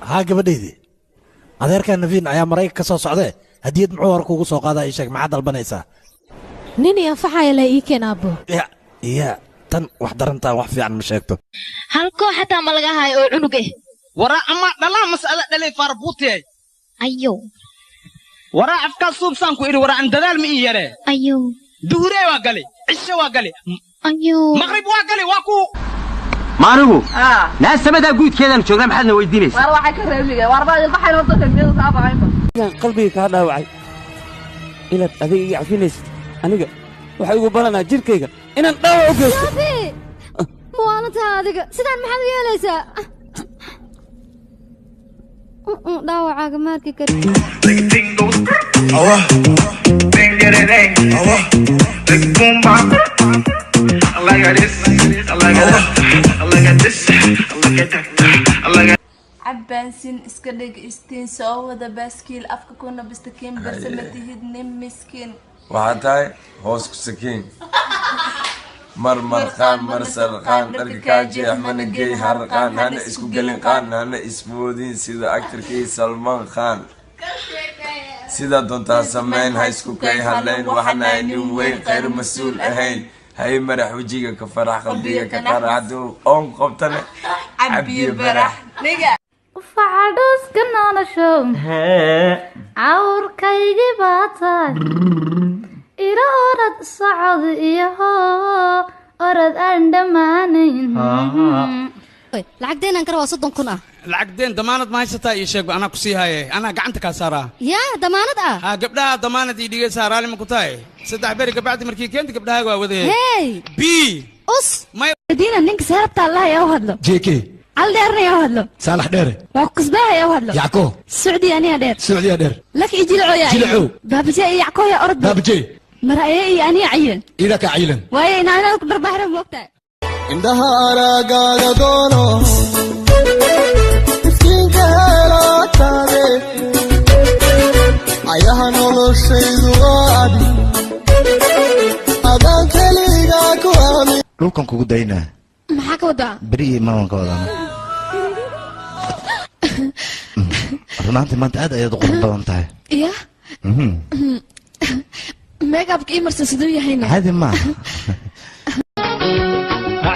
ها gabadheedii adeerka Navin ayaa Mareykanka ka soo socday hadiyad muxuu war kuugu soo qaadaa sheeg maxaad dalbanaysaa nin iyo faxay la ii keen abo ya tan wax darantaa wax fiican ma sheegto hal koox xataa ma laga hayo oo cunug ah wara ama dhalaa mas'ala dhalay farbuutay ayo wara afka suubsan ku iri wara an dadaal ma iyare ayo duhure waa galay cisho waa galay ayo maghrib waa galay waa ku maanigu naasamada guudkeedan joognaa maxaad na weydiinaysaa war waxa ka reebiga war baa ilbaxay horta kamiyada saabaqayba qalbiga ka dhaawacay ilaad adiga iga cafinaysid aniga waxa igu balanaa jirkayga inaan dhaawac u geysto muwaanata adiga sidaan maxaad u yeelaysaa dhaawacaaga maarki kari عباسين اسكدق استين سوودا باسكيل افكا كنا بستكين برسمتهد نم مسكين وحتاي هوسك سكين مر خان مرسل خان دركاجي احمد جي هرقان هنا اسكو قلن قان هنا اسمودين سيدا اكتر كي سلمان خان سيدا دونتا سمين هاي اسكو كي هلين وحنا نيوم وين غير مسؤول اهين هاي مرح وجيك كفرح قلبيك كفرح دو اون قبطنا عبي برح فعدوس كنا شو عور كيجي باتاي إلى أرد صعد إياه أرد أندمانين لعقدين أنكر وصدق كنا العقدين ضمانة ما يستطيع يشيك أنا كسيها أنا قعنتك سارة يا ضمانة قبلها ضمانة دي سارة لما كنتاي سدع بريك بعد مركي كنت قبلها وذي هاي بي أص ما يدينا نك سهرت الله يا وهدلو جيكي على يا وهدلو صالح ديري وقصبها يا وهدلو يعقو السعودية أنا دير السعودية دير لك يجي العيا جلعو بابجي يعقو يا أرد بابجي مرأي أنا عيل إذا كعيلن وين أنا أقدر بحرم وقتها عندها راجع دونه مسكين كهلا تابي عيها نور الشيء وادي أبان كلينا كوامي dhulkan kugu daynaa maxaa ka wadaa bari maawan ka wadaa runaantii maanta aad ayaad u qurux badan tahay iya meegabka imarsa siduu yahayna caadi ma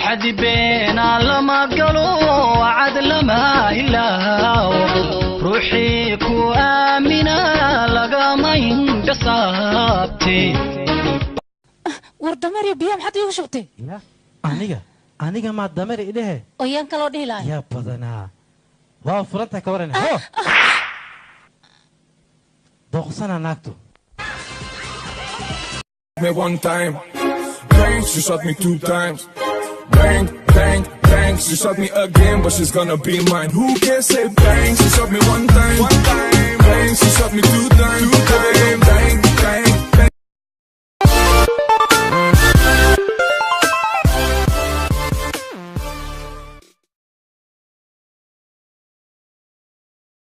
أحد بينا لما قالوا وعد لما إلا روحي كو آمنا لقى ما ينقصابتي wardamari biyo maxaad iigu shubtay aniga ma damar ilahe oo yaan kala dhihi lahay ya badanaa waa furanta ka waran ho doqsana naagto me one time bang she shot me 2 times bang bang bang she shot me again but she's gonna be mine who can say bang she shot me one time